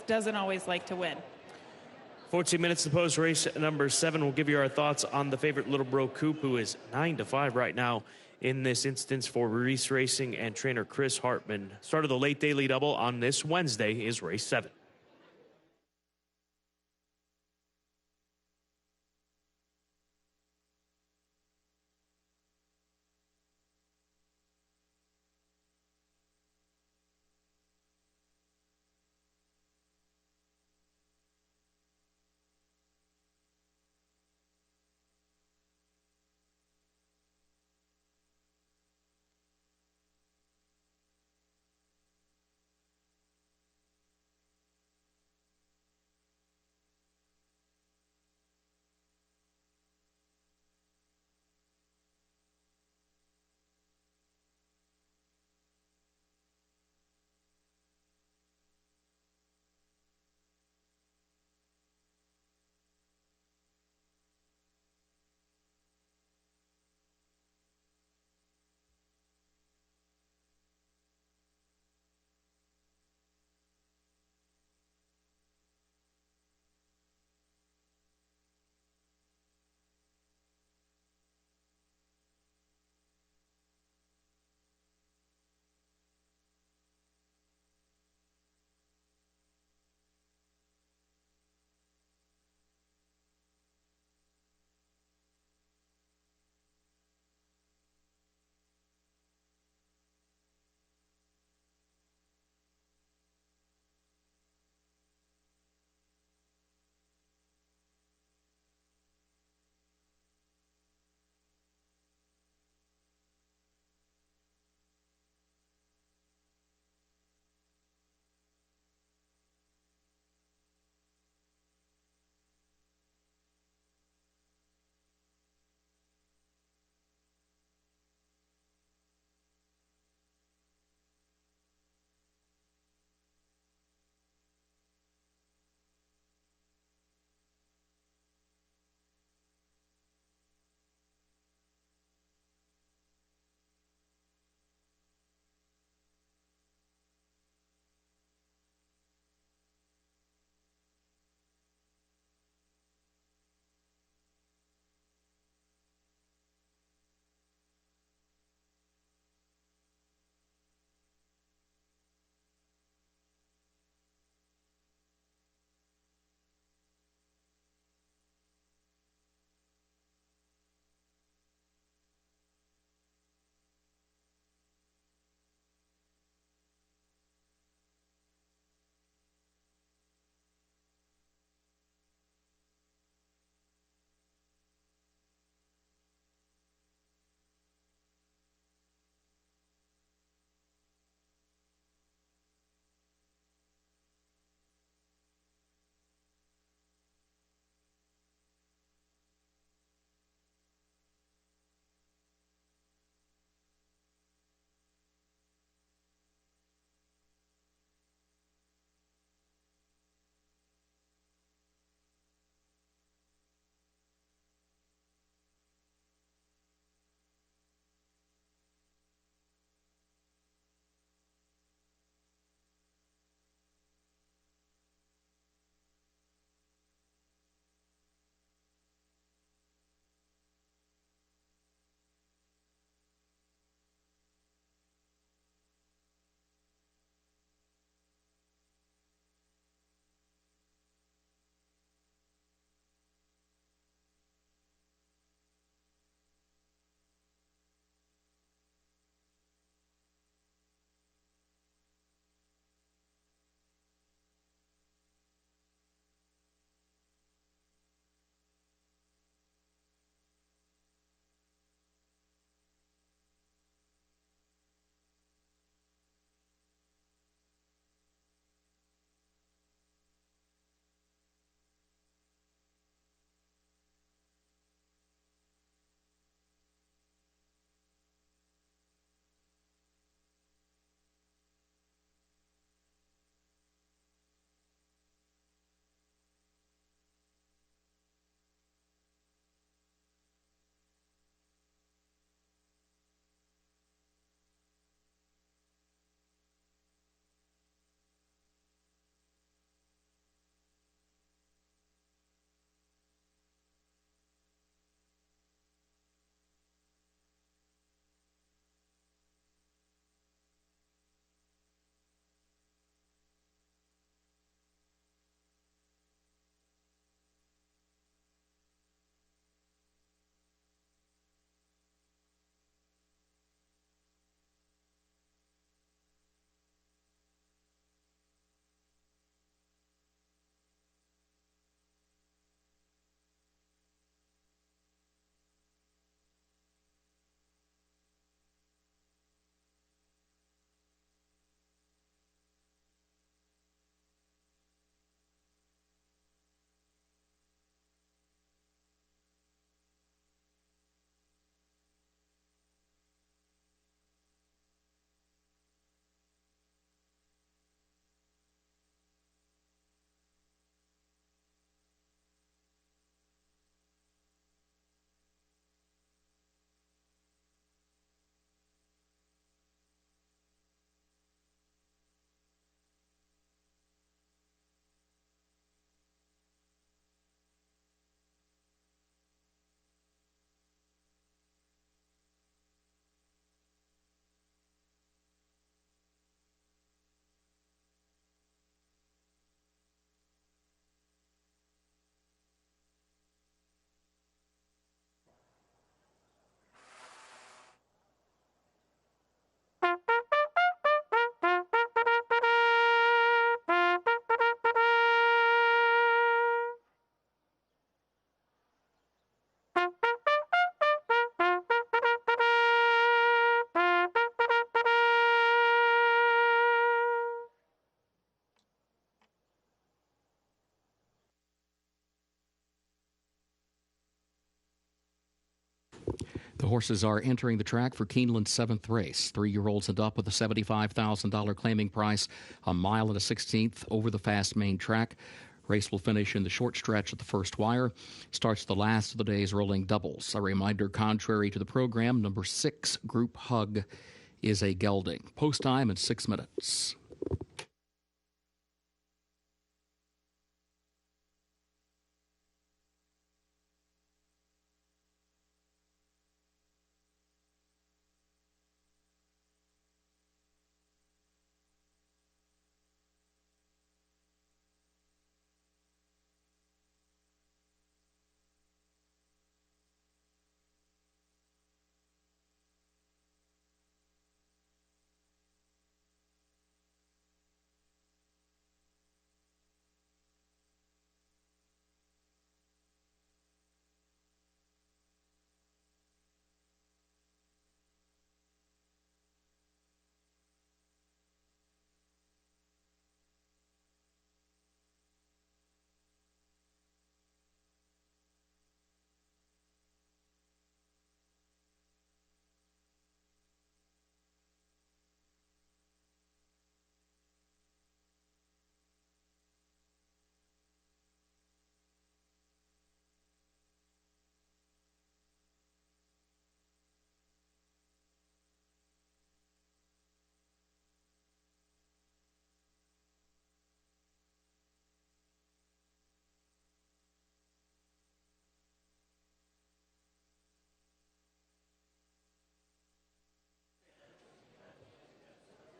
doesn't always like to win. 14 minutes to post race number 7. We'll give you our thoughts on the favorite Little Bro Coupe, who is 9-5 right now in this instance for Reese Racing and trainer Chris Hartman. Start of the late daily double on this Wednesday is race 7. The horses are entering the track for Keeneland's 7th race. 3-year-olds and up with a $75,000 claiming price, a mile and a 16th over the fast main track. Race will finish in the short stretch at the first wire. Starts the last of the day's rolling doubles. A reminder, contrary to the program, number 6, Group Hug, is a gelding. Post time in 6 minutes.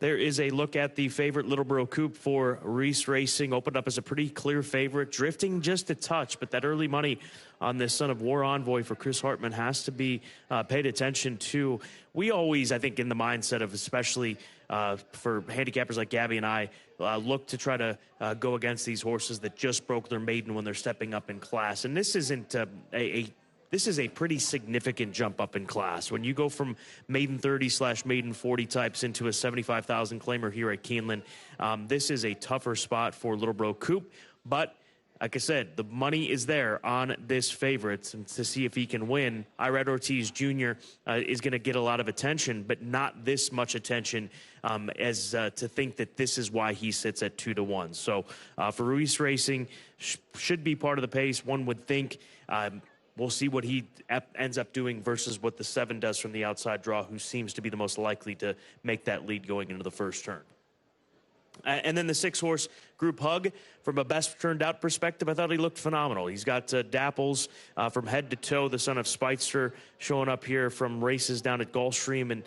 There is a look at the favorite Littleboro Coupe for Reese Racing. Opened up as a pretty clear favorite, drifting just a touch, but that early money on this Son of War Envoy for Chris Hartman has to be paid attention to. We always, I think, in the mindset of especially for handicappers like Gabby and I, look to try to go against these horses that just broke their maiden when they're stepping up in class. And this isn't this is a pretty significant jump up in class. When you go from maiden 30/maiden 40 types into a 75,000 claimer here at Keeneland, this is a tougher spot for Littleboro Coupe. But like I said, the money is there on this favorite, and to see if he can win. Irad Ortiz Jr. Is going to get a lot of attention, but not this much attention as to think that this is why he sits at 2-1. So for Ruiz Racing, should be part of the pace, one would think. We'll see what he ends up doing versus what the 7 does from the outside draw, who seems to be the most likely to make that lead going into the first turn. And then the 6-horse Group Hug, from a best turned out perspective, I thought he looked phenomenal. He's got dapples from head to toe, the son of Speightster, showing up here from races down at Gulfstream and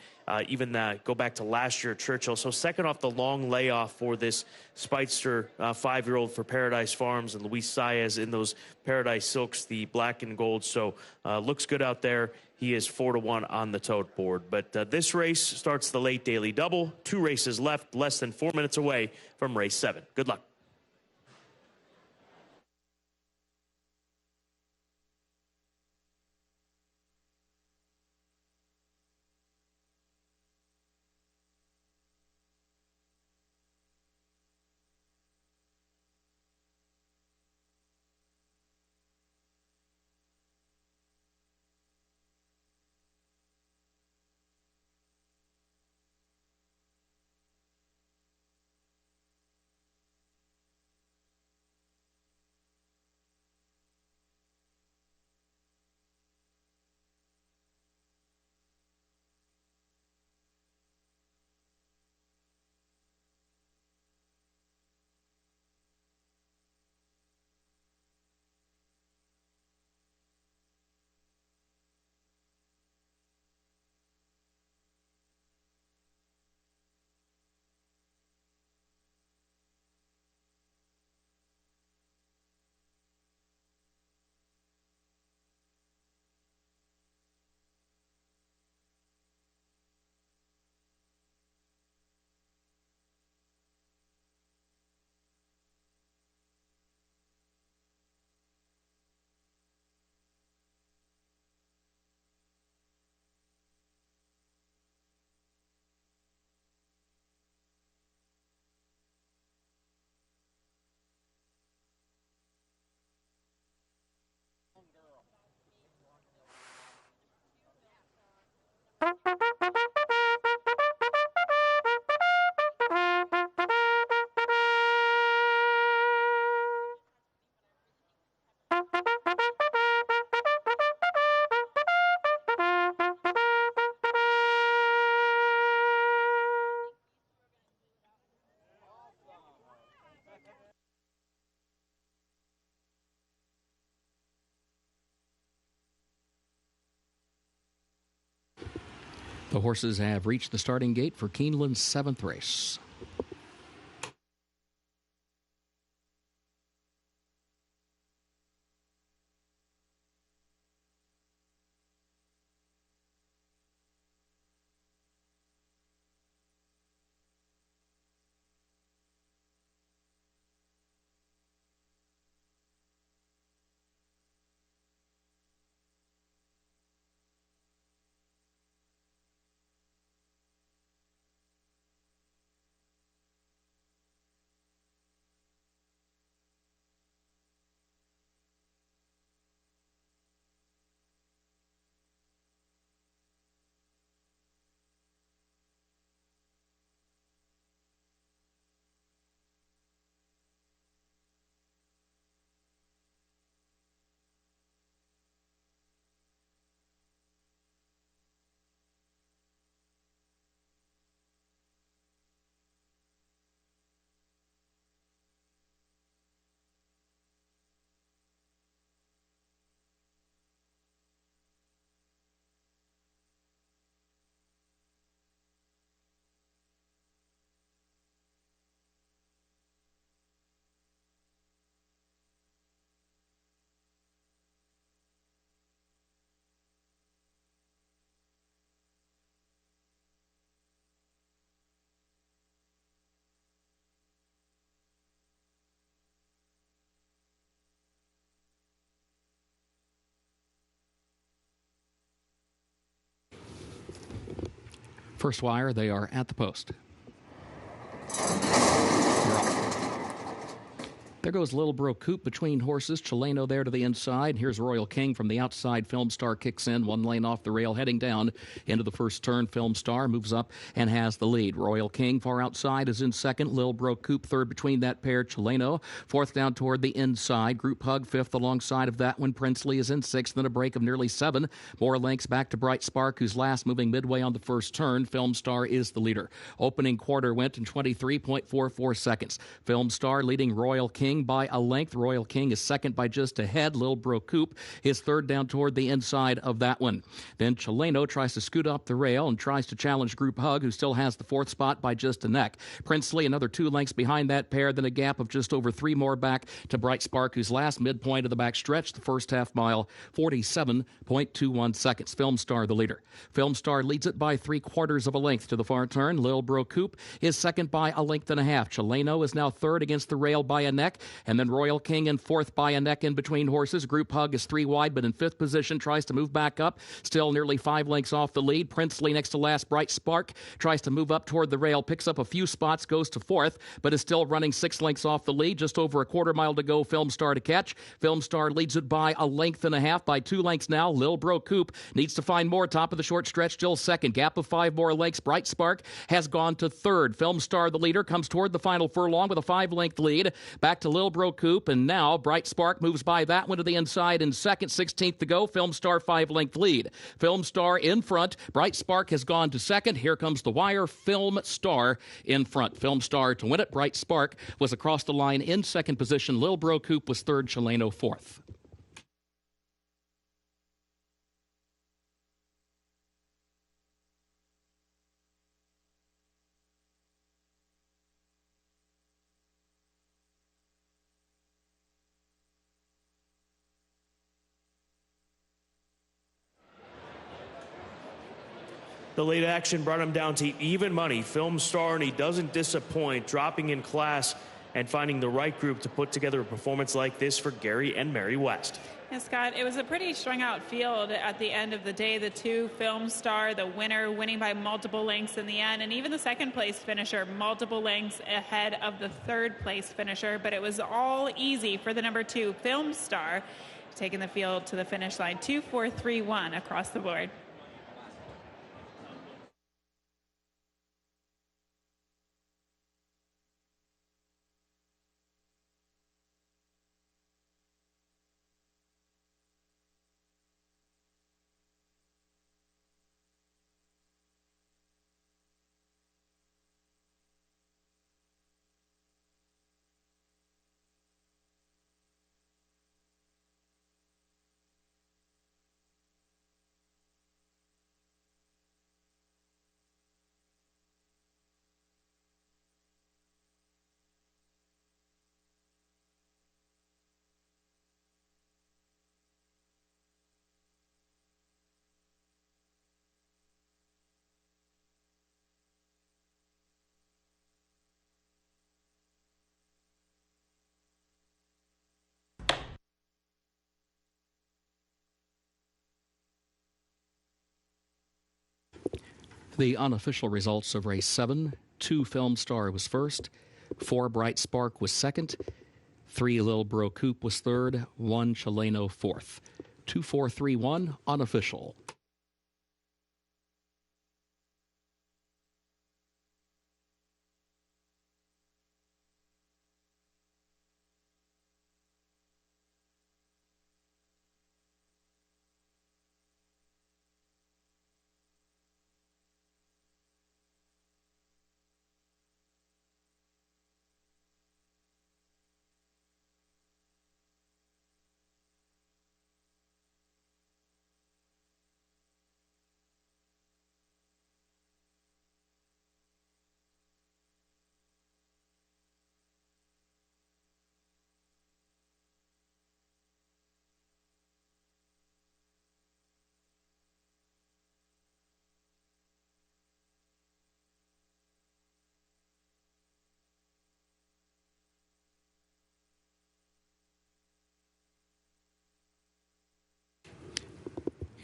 even go back to last year at Churchill. So second off the long layoff for this Speightster 5-year-old for Paradise Farms, and Luis Saez in those Paradise Silks, the black and gold. So looks good out there. He is 4-1 on the tote board. But this race starts the late daily double. 2 races left, less than 4 minutes away from race 7. Good luck. The horses have reached the starting gate for Keeneland's 7th race. First wire, they are at the post. There goes Little Bro Coupe between horses. Chileno there to the inside. Here's Royal King from the outside. Film Star kicks in. One lane off the rail, heading down into the first turn. Film Star moves up and has the lead. Royal King far outside is in second. Little Bro Coupe third between that pair. Chileno fourth down toward the inside. Group Hug fifth alongside of that one. Princely is in sixth. Then a break of nearly 7. More lengths back to Bright Spark, who's last, moving midway on the first turn. Film Star is the leader. Opening quarter went in 23.44 seconds. Film Star leading Royal King by a length. Royal King is second by just a head. Lil Bro Coupe is third down toward the inside of that one. Then Chileno tries to scoot up the rail and tries to challenge Group Hug, who still has the fourth spot by just a neck. Princely another 2 lengths behind that pair, then a gap of just over 3 more back to Bright Spark, who's last, midpoint of the back stretch, the first half mile, 47.21 seconds. Film Star the leader. Film Star leads it by 3/4 of a length to the far turn. Lil Bro Coupe is second by a length and a half. Chileno is now third against the rail by a neck, and then Royal King in fourth by a neck in between horses. Group Hug is 3 wide, but in fifth position, tries to move back up, still nearly 5 lengths off the lead. Princely next to last. Bright Spark tries to move up toward the rail, picks up a few spots, goes to fourth, but is still running 6 lengths off the lead. Just over a quarter mile to go. Film Star to catch. Film Star leads it by a length and a half, by 2 lengths now. Lil Bro Coupe needs to find more. Top of the short stretch, still second. Gap of 5 more lengths. Bright Spark has gone to third. Film Star, the leader, comes toward the final furlong with a 5-length lead. Back to Lil Bro Coupe, and now Bright Spark moves by that one to the inside in second. 16th to go. Film Star 5-length lead. Film Star in front. Bright Spark has gone to second. Here comes the wire. Film Star in front. Film Star to win it. Bright Spark was across the line in second position. Lil Bro Coupe was third. Chileno fourth. The late action brought him down to even money. Film Star, and he doesn't disappoint, dropping in class and finding the right group to put together a performance like this for Gary and Mary West. Yeah, Scott, it was a pretty strung out field at the end of the day. The 2, Film Star, the winner, winning by multiple lengths in the end, and even the second place finisher, multiple lengths ahead of the third place finisher. But it was all easy for the number 2, Film Star, taking the field to the finish line. 2-4-3-1 across the board. The unofficial results of race 7: 2 Film Star was first, 4 Bright Spark was second, 3 Lil Bro Coupe was third, 1 Chileno fourth. 2-4-3-1 unofficial.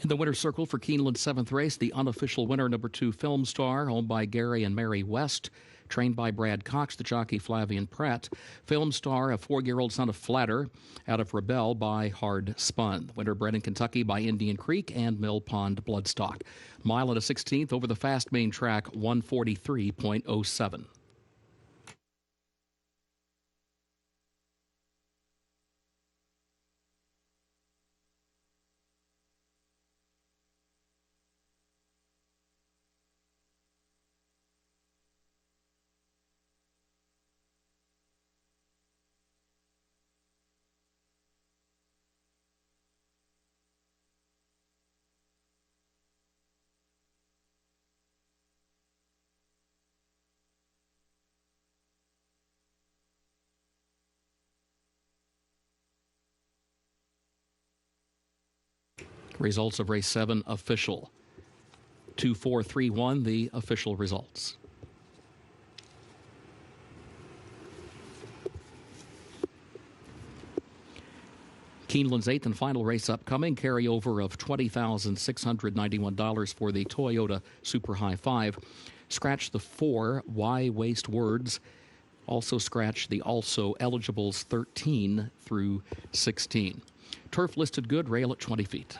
In the winner's circle for Keeneland's 7th race, the unofficial winner, number 2 Film Star, owned by Gary and Mary West, trained by Brad Cox, the jockey Flavian Pratt. Film Star, a 4-year-old son of Flatter, out of Rebel by Hard Spun. Winner bred in Kentucky by Indian Creek and Mill Pond Bloodstock. Mile and a 16th over the fast main track, 143.07. Results of race 7 official. 2-4-3-1, the official results. Keeneland's 8th and final race upcoming. Carryover of $20,691 for the Toyota Super High 5. Scratch the 4 Why Waste Words. Also scratch the also eligibles 13 through 16. Turf listed good, rail at 20 feet.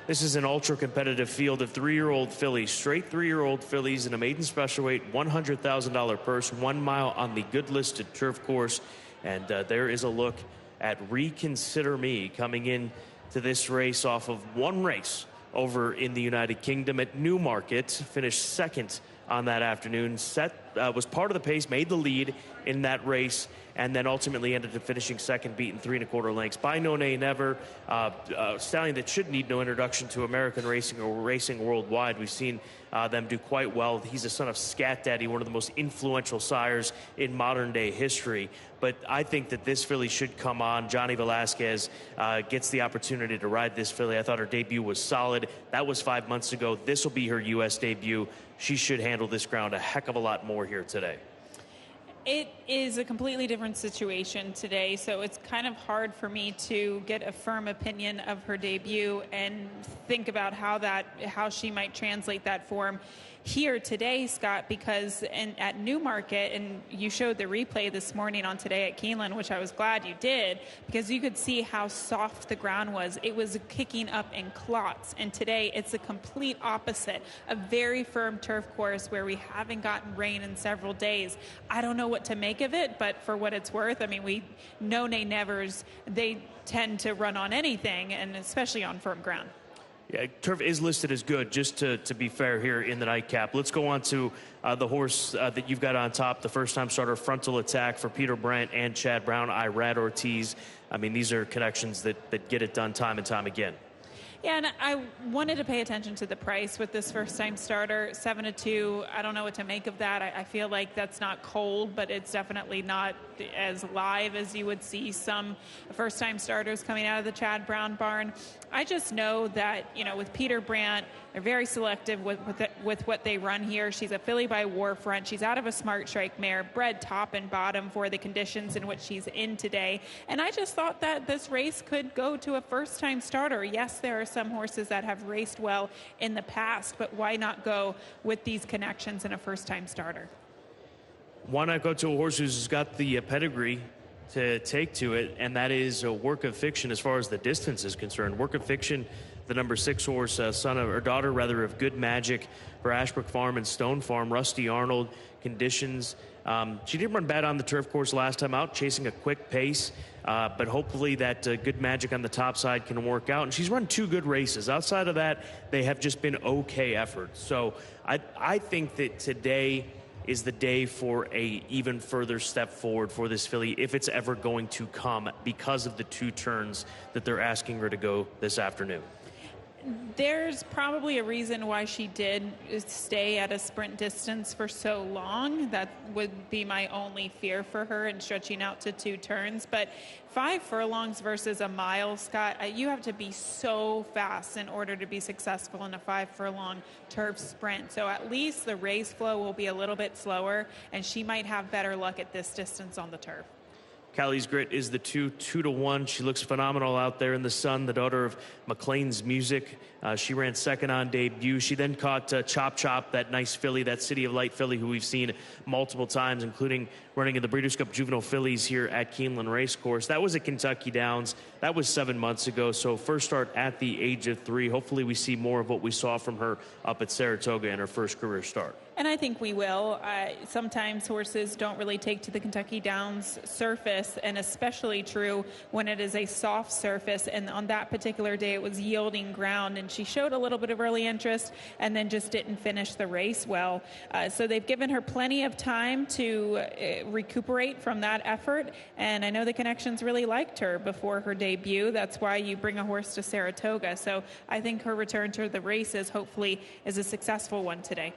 This is an ultra-competitive field of 3-year-old fillies, straight 3-year-old fillies in a maiden special weight, $100,000 purse, 1 mile on the good listed turf course. And there is a look at Reconsider Me coming in to this race off of one race over in the United Kingdom at Newmarket. Finished second on that afternoon. Was part of the pace, made the lead in that race, and then ultimately ended up finishing second, beaten 3 1/4 lengths by No Nay Never. Stallion that should need no introduction to American racing or racing worldwide. We've seen them do quite well. He's a son of Scat Daddy, one of the most influential sires in modern day history. But I think that this filly should come on. Johnny Velasquez gets the opportunity to ride this filly. I thought her debut was solid. That was 5 months ago. This will be her U.S. debut. She should handle this ground a heck of a lot more here today. It is a completely different situation today, so it's kind of hard for me to get a firm opinion of her debut and think about how she might translate that form here today, Scott, because at Newmarket, and you showed the replay this morning on Today at Keeneland, which I was glad you did, because you could see how soft the ground was. It was kicking up in clots, and today it's a complete opposite, a very firm turf course where we haven't gotten rain in several days. I don't know what to make of it, but for what it's worth, I mean, we No Nay Nevers, they tend to run on anything, and especially on firm ground. Yeah, turf is listed as good, just to be fair here in the nightcap. Let's go on to the horse that you've got on top, the first-time starter, Frontal Attack for Peter Brandt and Chad Brown, Irad Ortiz. I mean, these are connections that get it done time and time again. Yeah, and I wanted to pay attention to the price with this first-time starter, 7-2. I don't know what to make of that. I feel like that's not cold, but it's definitely not as live as you would see some first-time starters coming out of the Chad Brown barn. I just know that, you know, with Peter Brandt, they're very selective with what they run here. She's a filly by Warfront. She's out of a Smart Strike mare, bred top and bottom for the conditions in which she's in today. And I just thought that this race could go to a first-time starter. Yes, there are some horses that have raced well in the past, but why not go with these connections in a first-time starter? Why not go to a horse who's got the pedigree to take to it, and that is a Work of Fiction as far as the distance is concerned. Work of Fiction, the number 6 horse, son of, or daughter rather, of Good Magic for Ashbrook Farm and Stone Farm. Rusty Arnold conditions. She did run bad on the turf course last time out, chasing a quick pace, but hopefully that Good Magic on the top side can work out. And she's run 2 good races. Outside of that, they have just been okay efforts. So I think that today is the day for a even further step forward for this filly, if it's ever going to come, because of the 2 turns that they're asking her to go this afternoon. There's probably a reason why she did stay at a sprint distance for so long. That would be my only fear for her in stretching out to 2 turns. But 5 furlongs versus a mile, Scott, you have to be so fast in order to be successful in a 5 furlong turf sprint. So at least the race flow will be a little bit slower, and she might have better luck at this distance on the turf. Callie's Grit is the 2-1. She looks phenomenal out there in the sun, the daughter of McLean's Music. She ran second on debut. She then caught Chop Chop, that nice filly, that City of Light filly who we've seen multiple times, including running in the Breeders' Cup Juvenile Fillies here at Keeneland Racecourse. That was at Kentucky Downs. That was 7 months ago, so first start at the age of 3. Hopefully we see more of what we saw from her up at Saratoga in her first career start. And I think we will. Sometimes horses don't really take to the Kentucky Downs surface, and especially true when it is a soft surface. And on that particular day, it was yielding ground, and she showed a little bit of early interest and then just didn't finish the race well. So they've given her plenty of time to recuperate from that effort, and I know the connections really liked her before her debut. That's why you bring a horse to Saratoga. So I think her return to the races hopefully is a successful one today.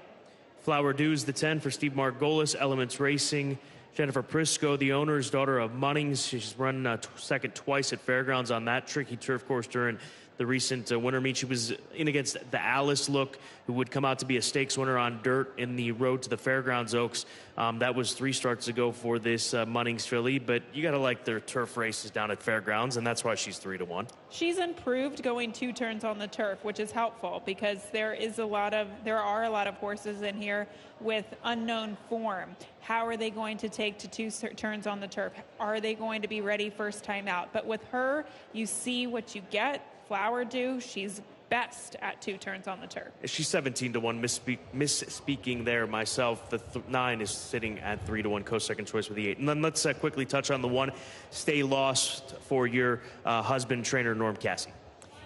Flower Dew's the 10 for Steve Margolis, Elements Racing. Jennifer Prisco, the owner's daughter of Munnings. She's run second twice at Fairgrounds on that tricky turf course during the recent winter meet. She was in against the Alice Look, who would come out to be a stakes winner on dirt in the Road to the Fairgrounds Oaks. That was 3 starts ago for this Munnings filly, but you got to like their turf races down at Fairgrounds, and that's why she's 3-1. She's improved going 2 turns on the turf, which is helpful because there are a lot of horses in here with unknown form. How are they going to take to 2 turns on the turf? Are they going to be ready first time out? But with her, you see what you get. Flower Dew, she's best at 2 turns on the turf. She's 17-1. Misspeaking there myself. The 9 is sitting at 3-1. Co-second choice with the 8. And then let's quickly touch on the 1. Stay Lost for your husband, trainer Norm Cassie.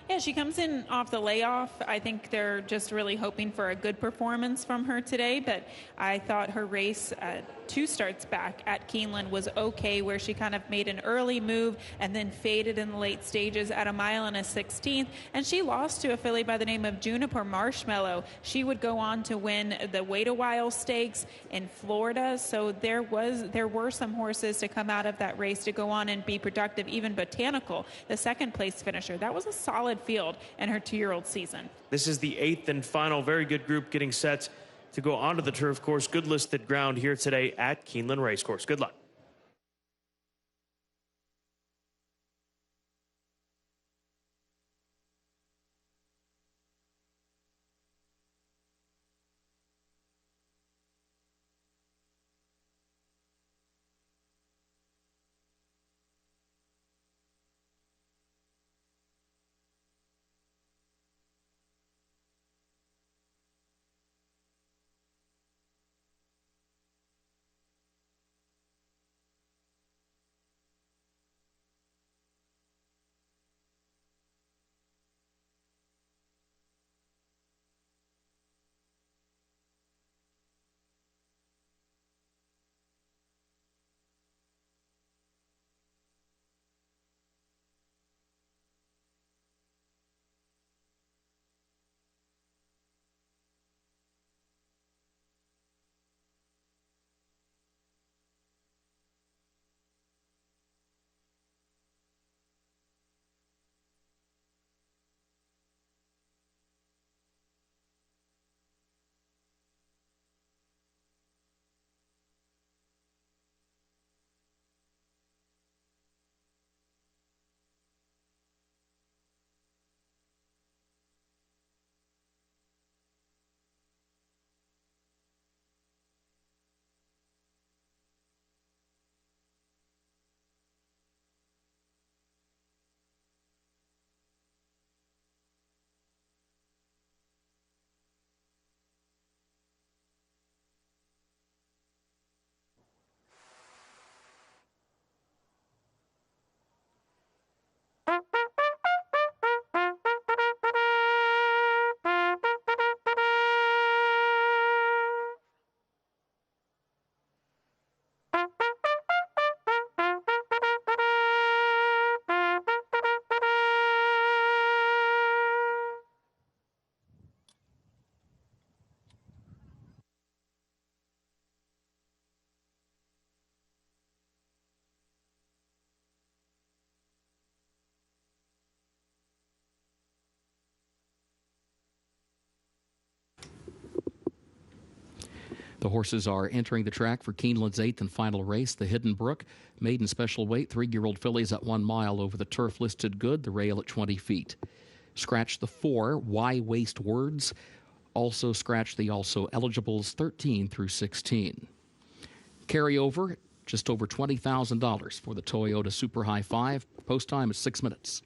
Yeah, she comes in off the layoff. I think they're just really hoping for a good performance from her today, but I thought her race 2 starts back at Keeneland was okay, where she kind of made an early move and then faded in the late stages at 1 mile and a 16th, and she lost to a filly by the name of Juniper Marshmallow. She would go on to win the Wait a While Stakes in Florida, so there were some horses to come out of that race to go on and be productive. Even Botanical, the second place finisher, that was a solid field in her 2-year-old season. This is the 8th and final. Very good group getting set to go onto the turf course. Good listed ground here today at Keeneland Racecourse. Good luck. The horses are entering the track for Keeneland's 8th and final race, the Hidden Brook. Maiden special weight, 3-year-old fillies at 1 mile over the turf listed good, the rail at 20 feet. Scratch the 4, Why Waste Words. Also scratch the also eligibles 13 through 16. Carryover, just over $20,000 for the Toyota Super High 5. Post time is 6 minutes.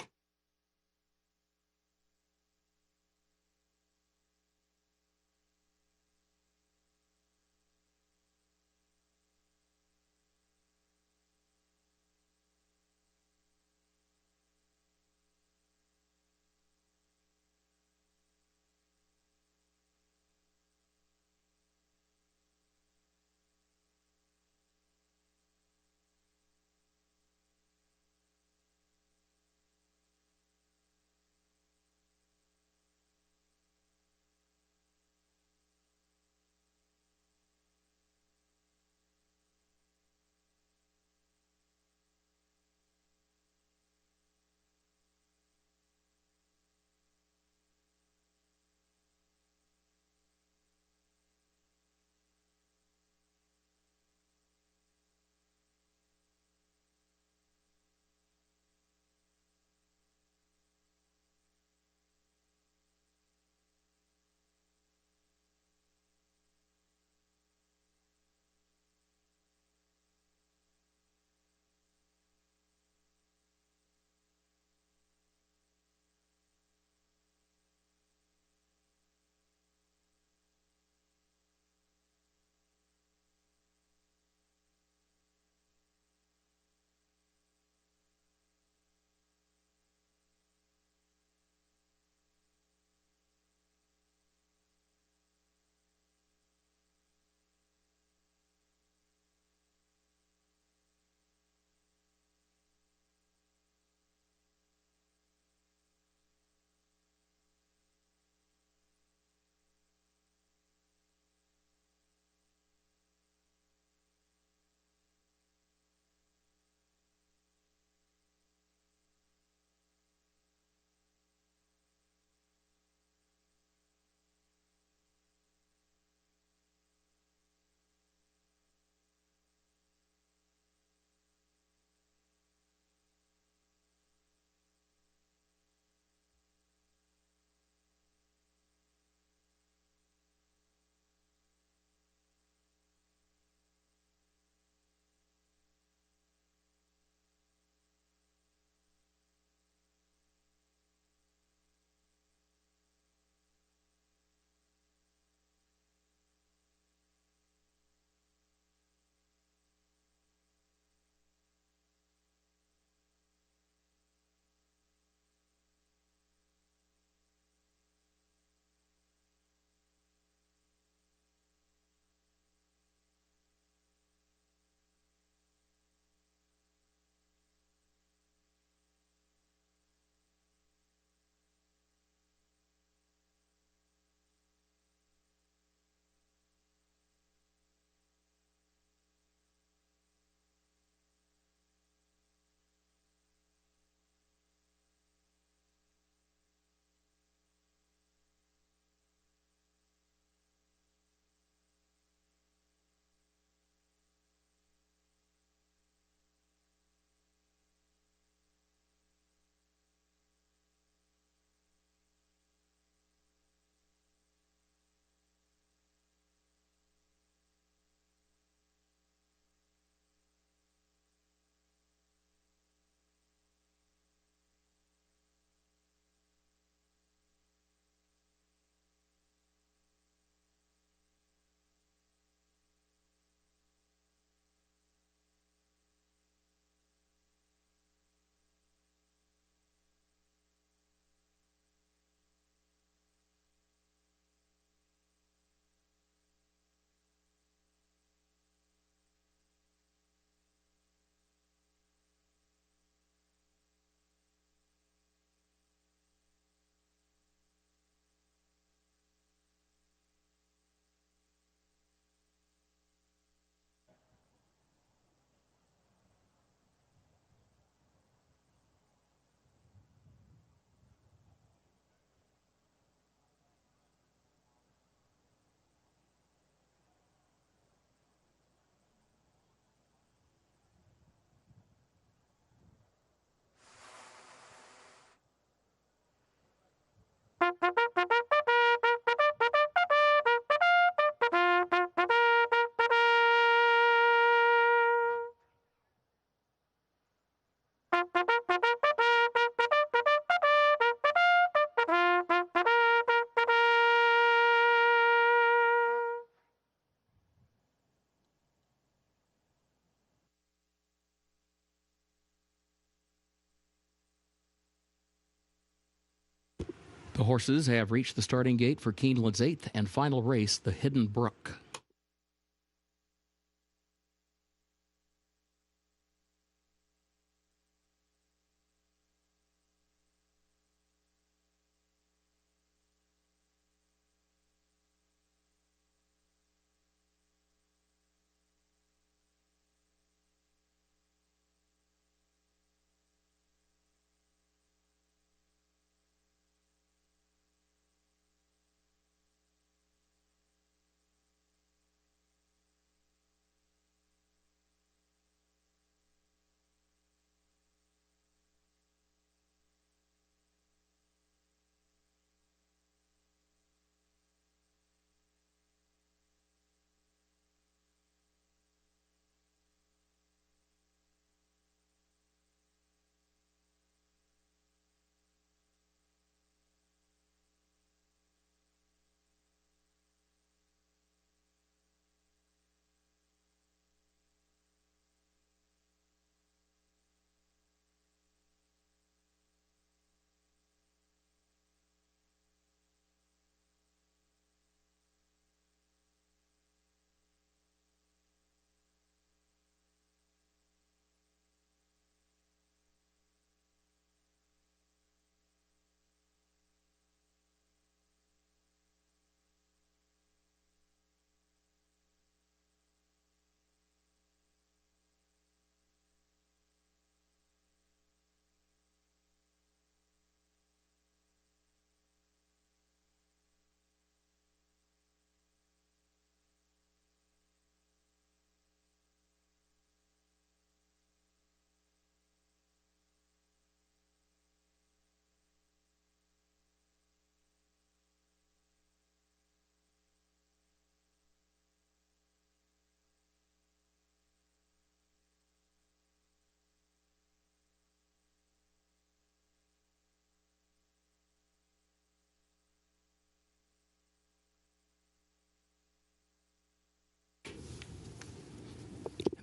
The horses have reached the starting gate for Keeneland's 8th and final race, the Hidden Brook.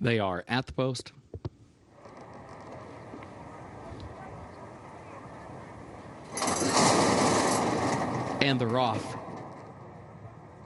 They are at the post. And they're off.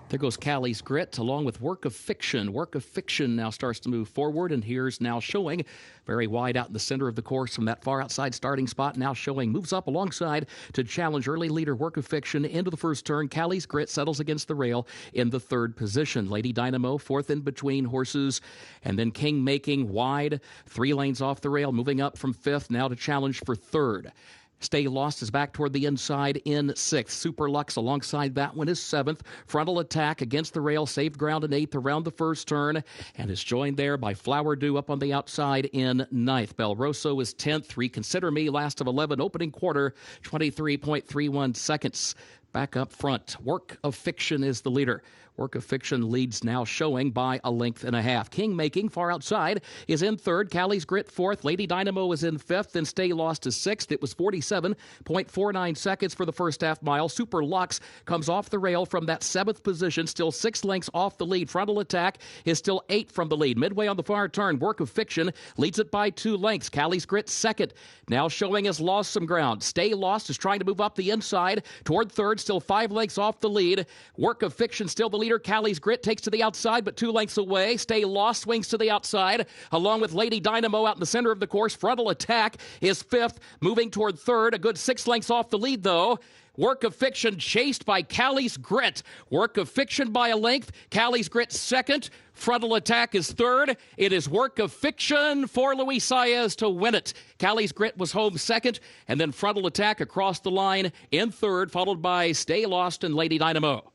There goes Callie's Grit, along with Work of Fiction. Work of Fiction now starts to move forward, and here's now showing very wide out in the center of the course from that far outside starting spot. Now showing moves up alongside to challenge early leader Work of Fiction into the first turn. Callie's Grit settles against the rail in the third position. Lady Dynamo fourth in between horses, and then King Making wide 3 lanes off the rail, moving up from fifth now to challenge for third. Stay Lost is back toward the inside in 6th. Super Lux alongside that one is 7th. Frontal Attack against the rail, saved ground in 8th around the first turn, and is joined there by Flower Dew up on the outside in 9th. Bel Rosso is 10th. Reconsider Me, last of 11, opening quarter, 23.31 seconds. Back up front, Work of Fiction is the leader. Work of Fiction leads now, showing by a length and a half. King Making, far outside, is in third. Callie's Grit fourth. Lady Dynamo is in fifth, and Stay Lost is sixth. It was 47.49 seconds for the first half mile. Super Lux comes off the rail from that 7th position, still 6 lengths off the lead. Frontal Attack is still 8 from the lead. Midway on the far turn, Work of Fiction leads it by 2 lengths. Callie's Grit second. Now showing has lost some ground. Stay Lost is trying to move up the inside toward third, still 5 lengths off the lead. Work of Fiction still the leader. Callie's Grit takes to the outside, but 2 lengths away. Stay Lost swings to the outside, along with Lady Dynamo out in the center of the course. Frontal Attack is 5th, moving toward third. A good 6 lengths off the lead, though. Work of Fiction chased by Callie's Grit. Work of Fiction by a length. Callie's Grit second. Frontal Attack is third. It is Work of Fiction for Luis Saez to win it. Callie's Grit was home second, and then Frontal Attack across the line in third, followed by Stay Lost and Lady Dynamo.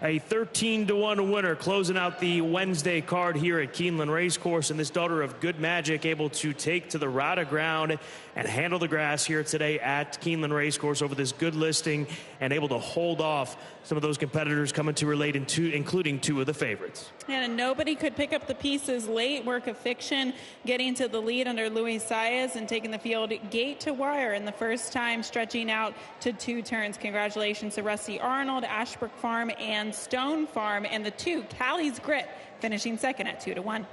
A 13-1 winner closing out the Wednesday card here at Keeneland Racecourse, and this daughter of Good Magic able to take to the rata ground and handle the grass here today at Keeneland Racecourse over this good listing, and able to hold off some of those competitors coming to relate, including 2 of the favorites. And nobody could pick up the pieces late. Work of Fiction getting to the lead under Luis Saez and taking the field gate to wire in the first time, stretching out to 2 turns. Congratulations to Rusty Arnold, Ashbrook Farm, and Stone Farm, and the 2, Callie's Grit, finishing second at 2-1.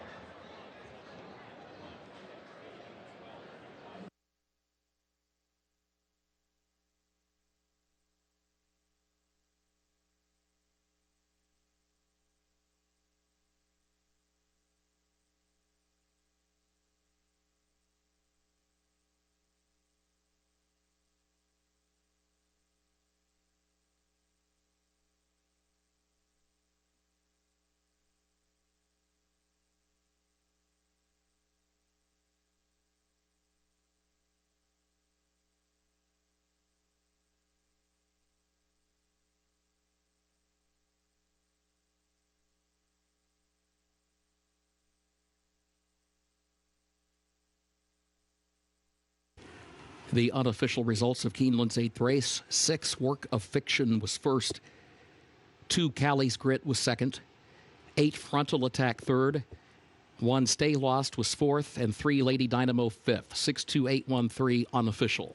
The unofficial results of Keeneland's 8th race: 6 Work of Fiction was first, 2 Callie's Grit was second, 8 Frontal Attack third, 1 Stay Lost was fourth, and 3 Lady Dynamo fifth. 62813 unofficial.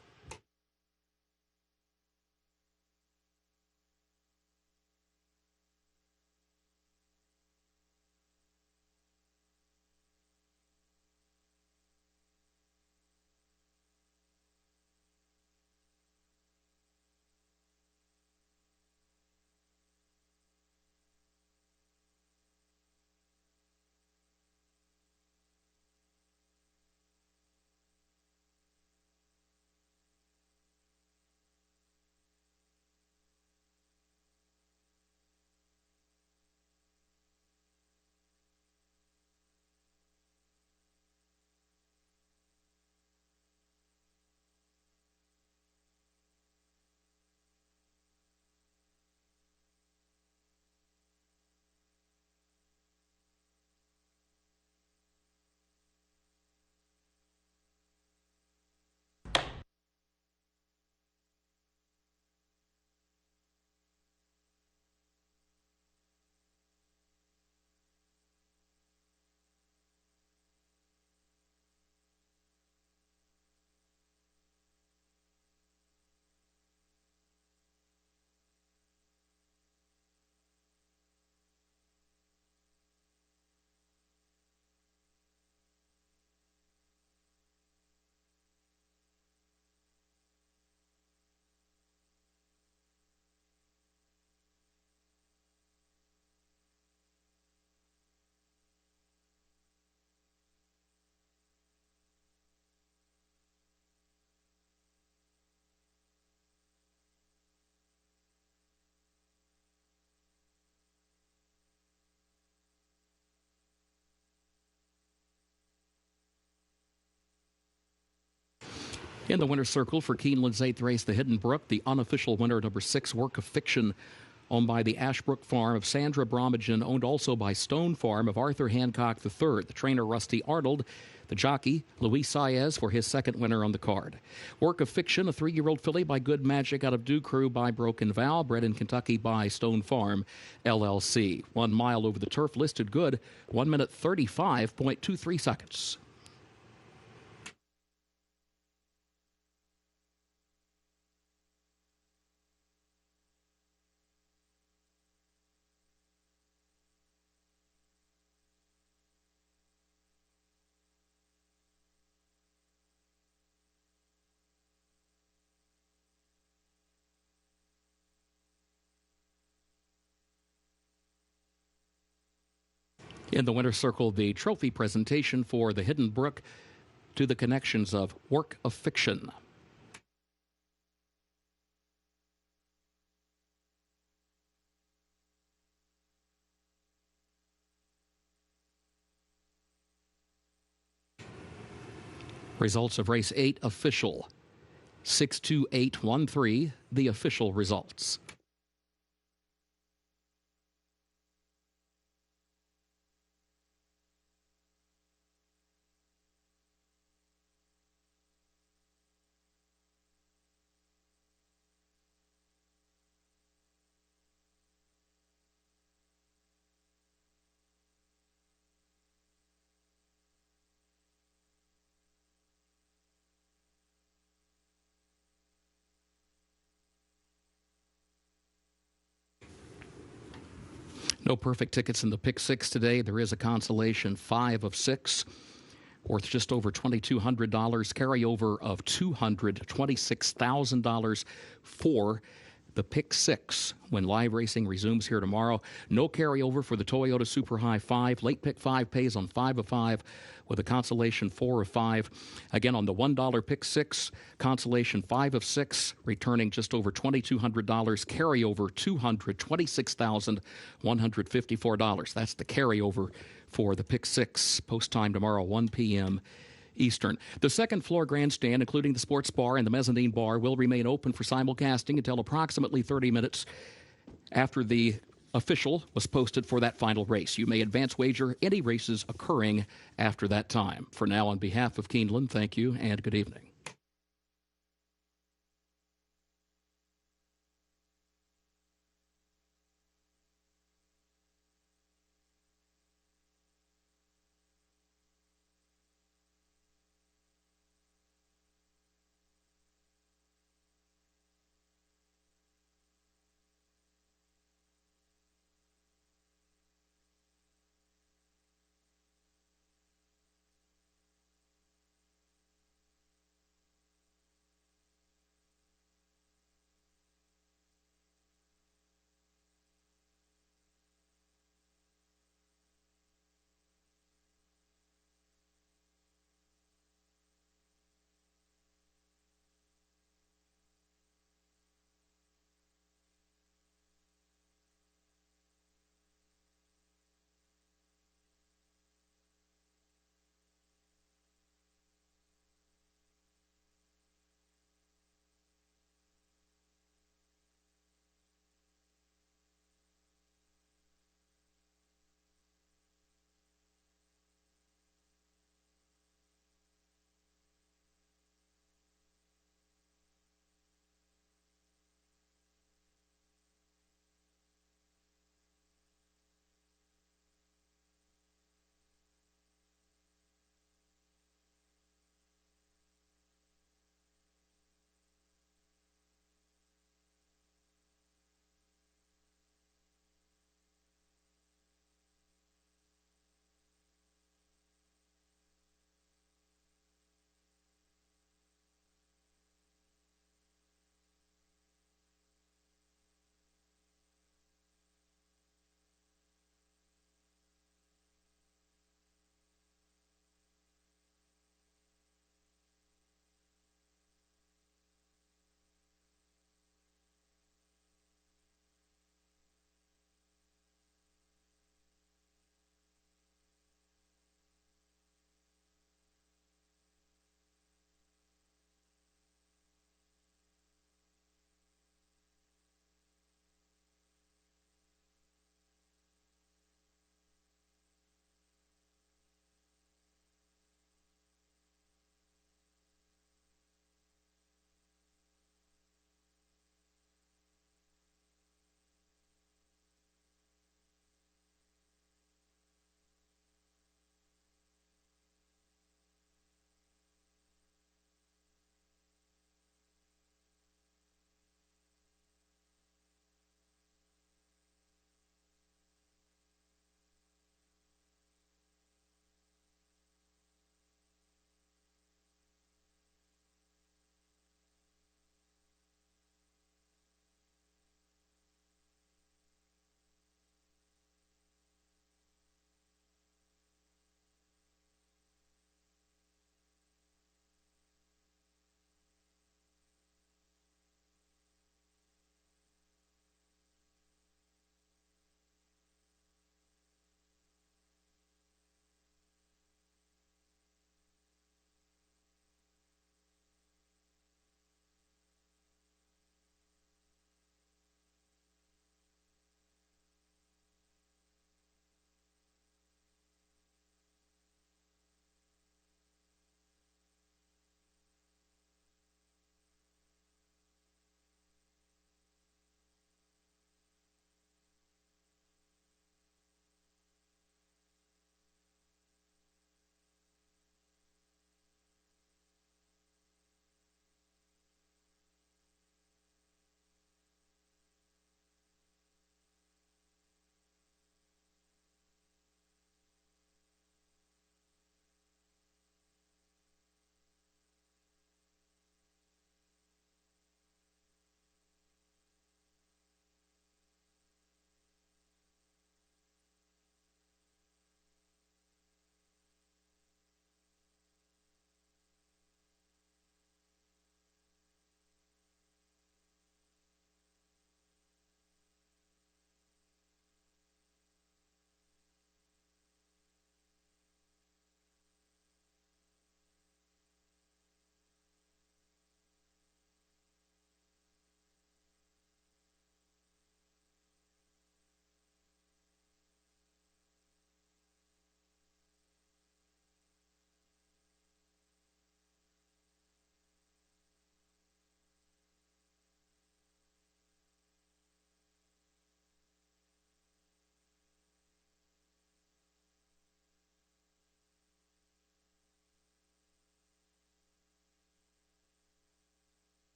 In the winner's circle for Keeneland's 8th race, the Hidden Brook, the unofficial winner, number 6, Work of Fiction, owned by the Ashbrook Farm of Sandra Bromagen, owned also by Stone Farm of Arthur Hancock III. The trainer, Rusty Arnold. The jockey, Luis Saez, for his second winner on the card. Work of Fiction, a 3-year-old filly by Good Magic out of Dew Crew by Broken Vow, bred in Kentucky by Stone Farm, LLC. 1 mile over the turf, listed good, 1 minute 35.23 seconds. In the winner's circle, the trophy presentation for the Hidden Brook to the connections of Work of Fiction. Results of race 8 official. 62813, the official results. No perfect tickets in the Pick 6 today. There is a consolation 5 of 6, worth just over $2,200. Carryover of $226,000 for the Pick 6 when live racing resumes here tomorrow. No carryover for the Toyota Super High 5. Late Pick 5 pays on 5 of 5 with a consolation 4 of 5. Again, on the $1 Pick 6, consolation 5 of 6, returning just over $2,200. Carryover $226,154. That's the carryover for the Pick 6. Post time tomorrow, 1 p.m. Eastern. The second floor grandstand, including the sports bar and the mezzanine bar, will remain open for simulcasting until approximately 30 minutes after the official was posted for that final race. You may advance wager any races occurring after that time. For now, on behalf of Keeneland, thank you and good evening.